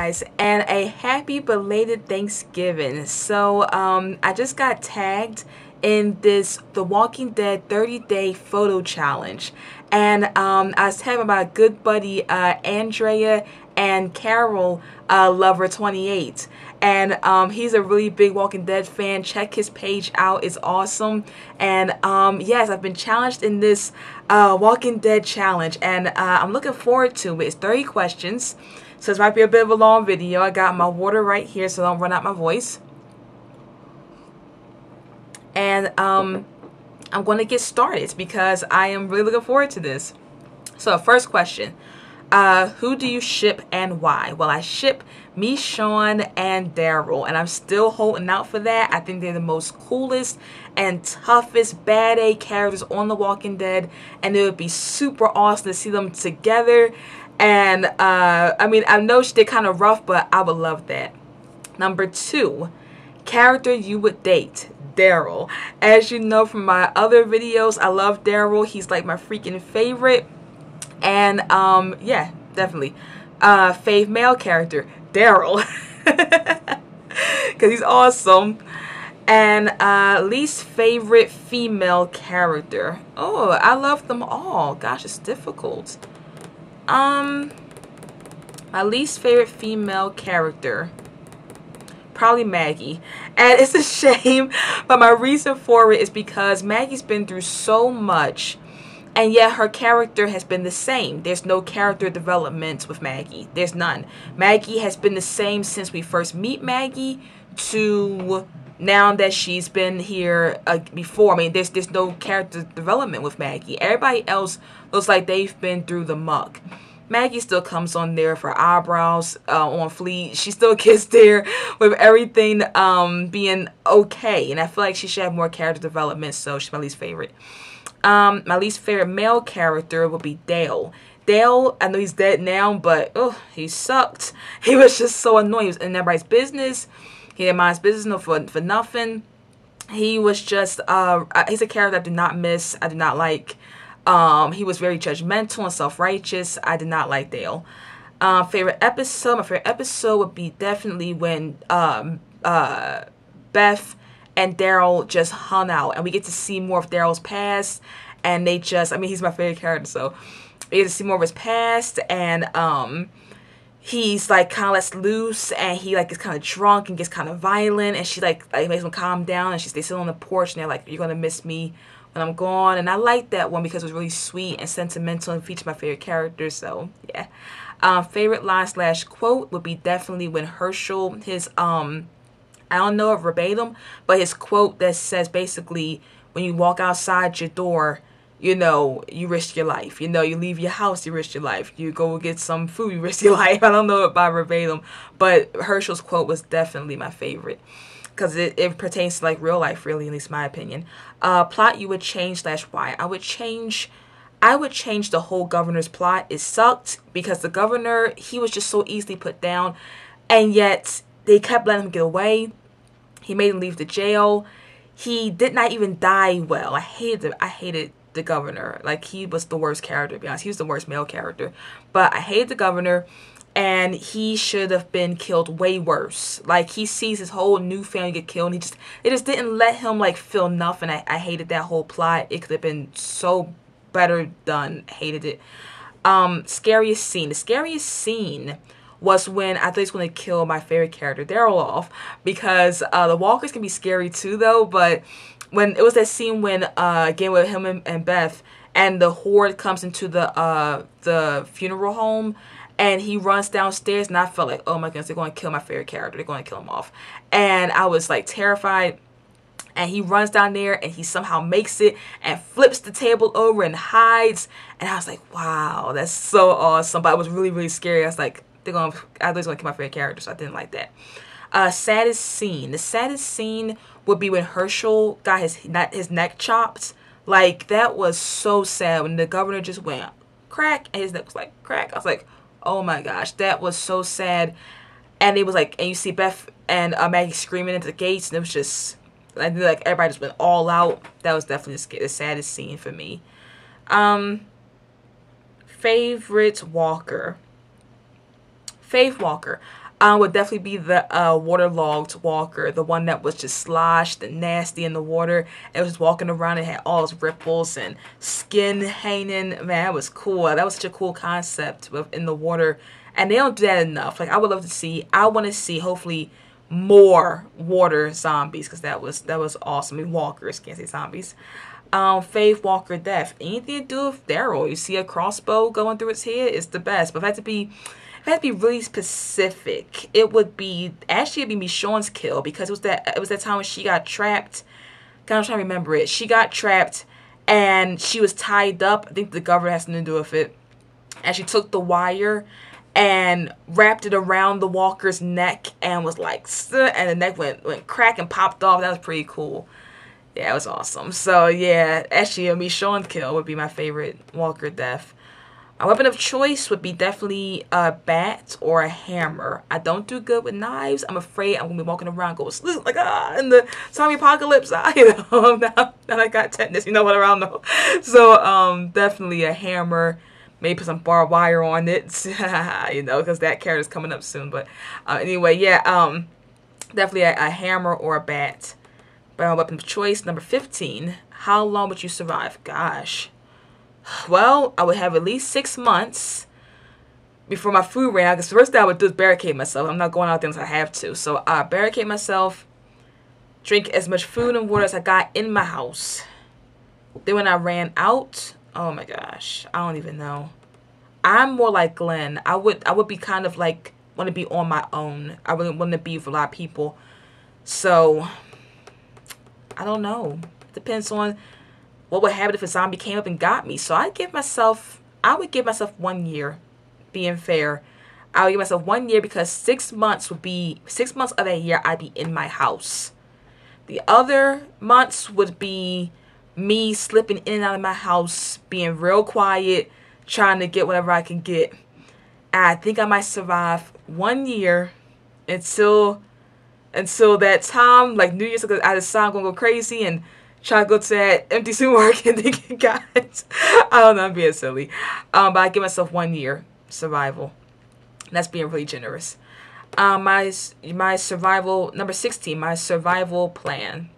guys, and a happy belated Thanksgiving. So I just got tagged in this The Walking Dead 30-day photo challenge, and I was tagged by my good buddy Andrea and Carol Lover 28, and he's a really big Walking Dead fan. Check his page out, it's awesome. And yes, I've been challenged in this Walking Dead challenge, and I'm looking forward to it. It's 30 questions, so this might be a bit of a long video. I got my water right here so I don't run out my voice. And I'm going to get started because I am really looking forward to this. So first question, who do you ship and why? Well, I ship Michonne and Daryl, and I'm still holding out for that. I think they're the most coolest and toughest bad A characters on The Walking Dead, and it would be super awesome to see them together. And I mean, I know they're kind of rough, but I would love that. Number 2, character you would date. Daryl. As you know from my other videos, I love Daryl. He's like my freaking favorite. And yeah, definitely fave male character, Daryl, because he's awesome. And least favorite female character. Oh, I love them all. Gosh, it's difficult. My least favorite female character, probably Maggie. And it's a shame, but my reason for it is because Maggie's been through so much, and yet her character has been the same. There's no character development with Maggie. There's none. Maggie has been the same since we first meet Maggie to now that she's been here before. I mean, there's no character development with Maggie. Everybody else looks like they've been through the muck. Maggie still comes on there for eyebrows on fleek. She still gets there with everything being okay. And I feel like she should have more character development, so she's my least favorite. My least favorite male character would be Dale. Dale, I know he's dead now, but oh, he sucked. He was just so annoying. He was in everybody's business. He didn't mind his business for nothing. He was just, he's a character I do not miss. I do not like. He was very judgmental and self-righteous. I did not like Dale. Favorite episode? My favorite episode would be definitely when Beth and Daryl just hung out, and we get to see more of Daryl's past. And they just, I mean, he's my favorite character, so we get to see more of his past. And he's like kind of lets loose, and he like gets kind of drunk and gets kind of violent. And she like makes him calm down, and they sit on the porch, and they're like, "You're gonna miss me when I'm gone." And I like that one because it was really sweet and sentimental and featured my favorite characters. So yeah. Favorite line / quote would be definitely when Herschel, his I don't know it verbatim, but his quote that says basically, when you walk outside your door, you know, you risk your life. You know, you leave your house, you risk your life. You go get some food, you risk your life. I don't know it by verbatim, but Herschel's quote was definitely my favorite, because it pertains to like real life, really, at least my opinion. Plot you would change / why? I would change the whole governor's plot. It sucked because the governor, he was just so easily put down, and yet they kept letting him get away. He made him leave the jail. He did not even die well. I hated the governor. Like, he was the worst character, to be honest. He was the worst male character. But I hated the governor, and he should have been killed way worse. Like, he sees his whole new family get killed, and it just didn't let him like feel nothing. I hated that whole plot. It could have been so better done. Hated it. Scariest scene. The scariest scene was when I thought he was going to kill my favorite character, Daryl, off, because the walkers can be scary too, though. But when it was that scene when again with him and Beth, and the horde comes into the funeral home, and he runs downstairs, and I felt like, oh my goodness, they're going to kill my favorite character. They're going to kill him off, and I was like terrified. And he runs down there, and he somehow makes it and flips the table over and hides. And I was like, wow, that's so awesome. But it was really, really scary. I was like, I thought he was going to kill my favorite character, so I didn't like that. Saddest scene. The saddest scene would be when Herschel got his neck chopped. Like, that was so sad when the governor just went crack, and his neck was like crack. I was like, oh my gosh, that was so sad. And it was like, and you see Beth and Maggie screaming into the gates, and it was just, I feel like everybody just went all out. That was definitely the saddest scene for me. Favorite Walker. Faith Walker. would definitely be the waterlogged walker, the one that was just sloshed and nasty in the water. It was walking around and had all those ripples and skin hanging. Man, that was cool. That was such a cool concept in the water, and they don't do that enough. Like, I would love to see. I want to see, hopefully, more water zombies, because that was awesome. I mean, walkers, can't say zombies. Fave Walker death. Anything to do with Daryl. You see a crossbow going through its head, it's the best. But if I had to be really specific, it would be actually it'd be Michonne's kill, because it was that time when she got trapped. I'm trying to remember it. She got trapped and she was tied up. I think the governor has something to do with it. And she took the wire and wrapped it around the walker's neck and was like, and the neck went crack and popped off. That was pretty cool. Yeah, it was awesome. So yeah, actually a Michonne kill would be my favorite walker death. A weapon of choice would be definitely a bat or a hammer. I don't do good with knives. I'm afraid I'm going to be walking around going, like, in the zombie apocalypse. Now I got tetanus, what I don't know. So, definitely a hammer. Maybe put some barbed wire on it, because that character's coming up soon. But anyway, yeah, definitely a hammer or a bat. Weapon of choice, number 15. How long would you survive? Gosh. Well, I would have at least 6 months before my food ran out. Because the first thing I would do is barricade myself. I'm not going out there unless I have to. So barricade myself, drink as much food and water as I got in my house. Then when I ran out, oh my gosh, I don't even know. I'm more like Glenn. I would be kind of like, want to be on my own. I wouldn't want to be with a lot of people. So I don't know. Depends on what would happen if a zombie came up and got me. So I would give myself 1 year, being fair. I would give myself 1 year, because 6 months would be 6 months of that year I'd be in my house. The other months would be me slipping in and out of my house, being real quiet, trying to get whatever I can get. And I think I might survive 1 year until that time, like New Year's, because I decide I'm going to go crazy and try to go to that empty supermarket and think, guys, I don't know, I'm being silly. But I give myself 1 year survival. That's being really generous. My survival, number 16, my survival plan.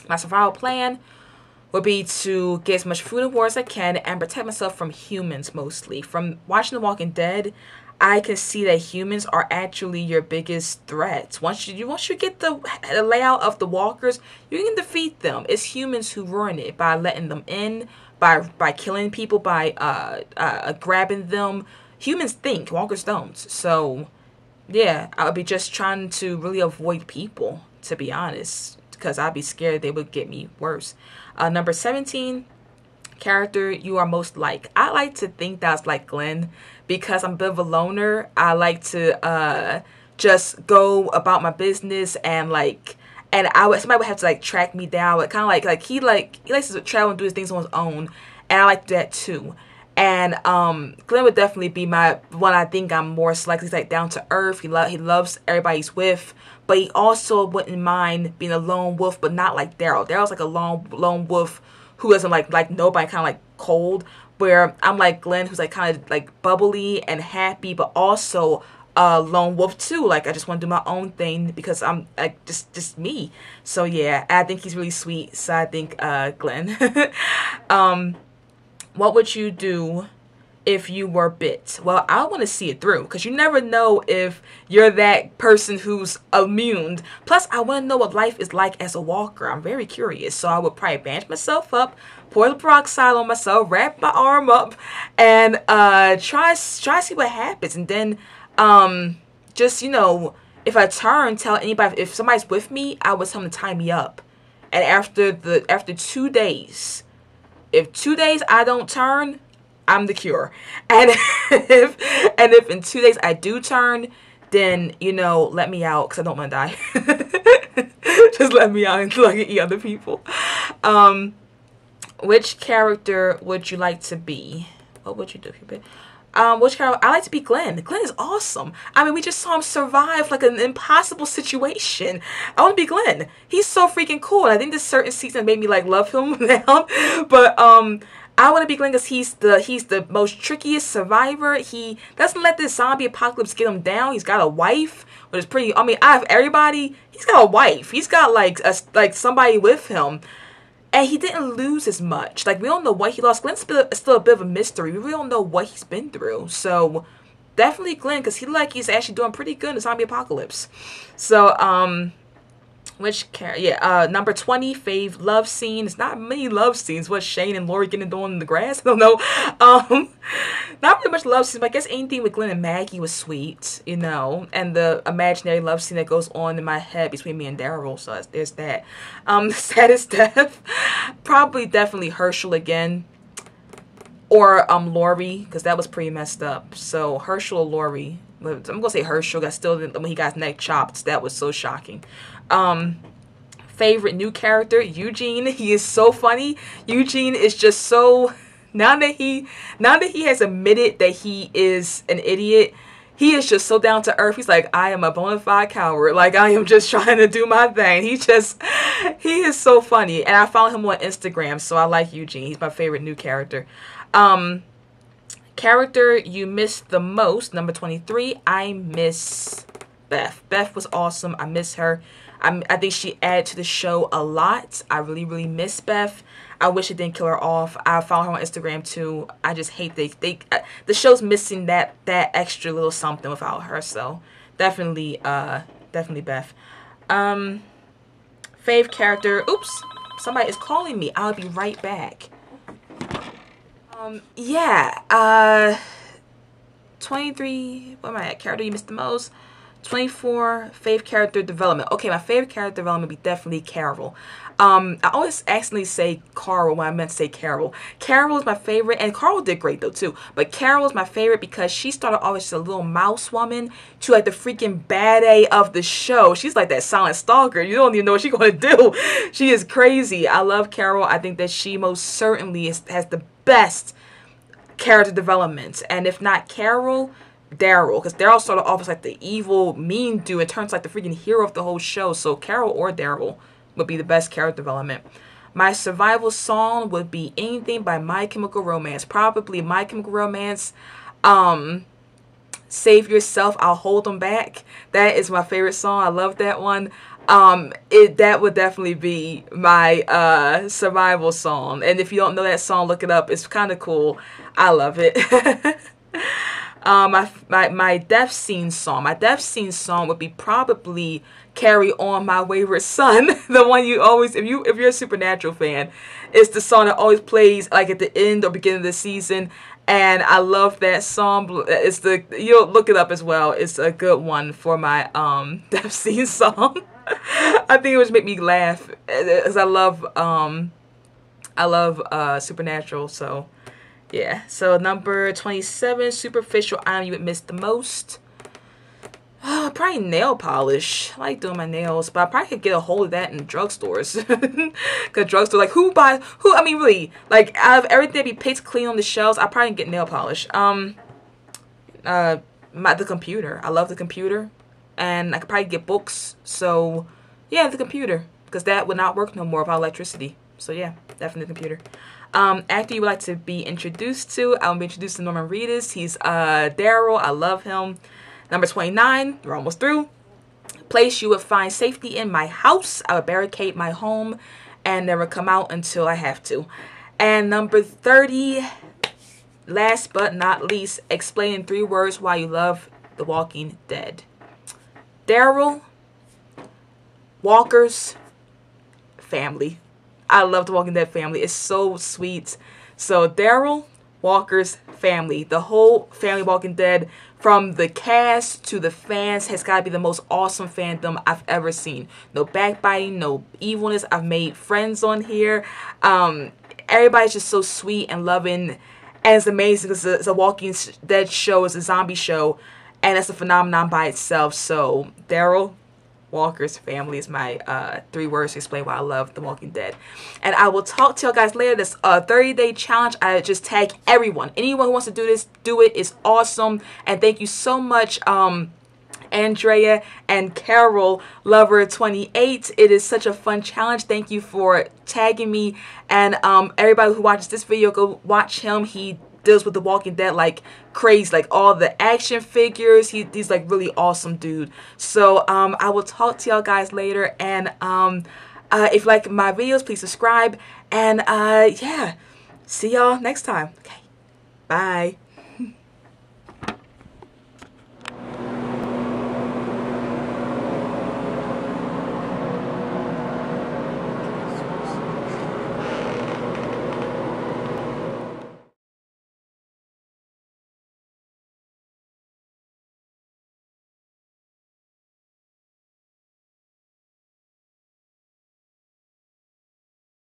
My survival plan would be to get as much food and water as I can and protect myself from humans mostly. From watching The Walking Dead, I can see that humans are actually your biggest threat. Once you get the layout of the walkers, you can defeat them. It's humans who ruin it by letting them in, by killing people, by grabbing them. Humans think, walkers don't. So yeah, I would be just trying to really avoid people, to be honest, because I'd be scared they would get me worse. Number 17, character you are most like. I like to think that's like Glenn, because I'm a bit of a loner. I like to just go about my business, and somebody would have to track me down. But kind of he likes to travel and do his things on his own, and I like that too. And Glenn would definitely be my one. I think I'm more select. He's down to earth. He loves everybody he's with, but he also wouldn't mind being a lone wolf, but not like Daryl. Daryl's like a lone wolf who doesn't like nobody, kind of cold. Where I'm like Glenn, who's kind of bubbly and happy, but also a lone wolf too. I just want to do my own thing because I'm just me. So yeah, I think he's really sweet. So I think Glenn. What would you do if you were bit? Well, I want to see it through, because you never know if you're that person who's immune. Plus, I want to know what life is like as a walker. I'm very curious. So I would probably bandage myself up, pour the peroxide on myself, wrap my arm up, and try to see what happens. And then just, if I turn, tell anybody. If somebody's with me, I would tell them to tie me up. And after 2 days, if 2 days I don't turn, I'm the cure. And if in 2 days I do turn, then let me out, because I don't want to die. Just let me out until I can eat other people. Which character would you like to be? What would you do if you bit? Which character? I like to be Glenn. Glenn is awesome. I mean, we just saw him survive an impossible situation. I want to be Glenn. He's so freaking cool. And I think this certain season made me love him now. But I want to be Glenn because he's the most trickiest survivor. He doesn't let this zombie apocalypse get him down. He's got a wife, which is pretty. I mean, I have everybody. He's got a wife. He's got like somebody with him, and he didn't lose as much. Like, we don't know what he lost. Glenn's still a bit of a mystery. We really don't know what he's been through. So definitely Glenn, because he's actually doing pretty good in the zombie apocalypse. So number 20, fave love scene. It's not many love scenes. What, Shane and Lori getting doing in the grass? I don't know. Not really much love scenes, but I guess anything with Glenn and Maggie was sweet, you know. And the imaginary love scene that goes on in my head between me and Daryl. So there's that. Saddest death, probably definitely Herschel again, or Lori, because that was pretty messed up. So Herschel or Lori. I'm gonna say Herschel. When he got his neck chopped, that was so shocking. Favorite new character, Eugene. He is so funny. Eugene is just so, now that he has admitted that he is an idiot, he is just so down to earth. He's like, I am a bona fide coward. Like, I am just trying to do my thing. He is so funny. And I follow him on Instagram, so I like Eugene. He's my favorite new character. Character you miss the most, number 23. I miss Beth. Beth was awesome. I miss her. I think she added to the show a lot. I really, really miss Beth. I wish it didn't kill her off. I follow her on Instagram too. I just hate the show's missing that extra little something without her. So definitely Beth. Fave character. Oops, somebody is calling me. I'll be right back. 23, what am I at? Character you missed the most? 24, fave character development. Okay, my favorite character development would be definitely Carol. I always accidentally say Carl when I meant to say Carol. Carol is my favorite, and Carl did great though too. But Carol is my favorite because she started off as a little mouse woman to like the freaking bad A of the show. She's like that silent stalker. You don't even know what she's gonna do. She is crazy. I love Carol. I think that she most certainly has the best character development. And if not Carol, Daryl, because Daryl started off as like the evil, mean dude. It turns like the freaking hero of the whole show. So Carol or Daryl would be the best character development. My survival song would be anything by My Chemical Romance. Probably My Chemical Romance. Save Yourself, I'll Hold Them Back. That is my favorite song. I love that one. That would definitely be my survival song. And if you don't know that song, look it up. It's kind of cool. I love it. My death scene song. My death scene song would be probably Carry On My Wayward Son. The one you always, if you're a Supernatural fan, it's the song that always plays like at the end or beginning of the season. And I love that song. You'll look it up as well. It's a good one for my death scene song. I think it would make me laugh because I love Supernatural. So yeah. So number 27, superficial item you would miss the most. Probably nail polish. I like doing my nails, but I probably could get a hold of that in drugstores. Cause drugstore, like I mean really, like out of everything that be picked clean on the shelves, I probably get nail polish. The computer. I love the computer, and I could probably get books. So yeah, the computer, because that would not work no more without electricity. So yeah, definitely the computer. Actor you would like to be introduced to. I will be introduced to Norman Reedus. He's Daryl. I love him. Number 29, we're almost through. Place you would find safety in my house. I would barricade my home and never come out until I have to. And number 30, last but not least, explain in 3 words why you love The Walking Dead. Daryl, Walker's family. I love The Walking Dead family. It's so sweet. So Daryl, Walker's family. The whole family Walking Dead, from the cast to the fans, has got to be the most awesome fandom I've ever seen. No backbiting, no evilness. I've made friends on here. Everybody's just so sweet and loving. And it's amazing because it's a Walking Dead show. It's a zombie show. And it's a phenomenon by itself. So Daryl, Walker's family is my 3 words to explain why I love The Walking Dead. And I will talk to you guys later. This 30-day challenge, I just tag everyone. Anyone who wants to do this, do it. It's awesome. And thank you so much, Andrea and Carol Lover 28. It is such a fun challenge. Thank you for tagging me, and everybody who watches this video, go watch him. He deals with The Walking Dead like crazy, like all the action figures. He's like really awesome dude. So I will talk to y'all guys later, and if you like my videos, please subscribe, and yeah, see y'all next time. Okay, bye.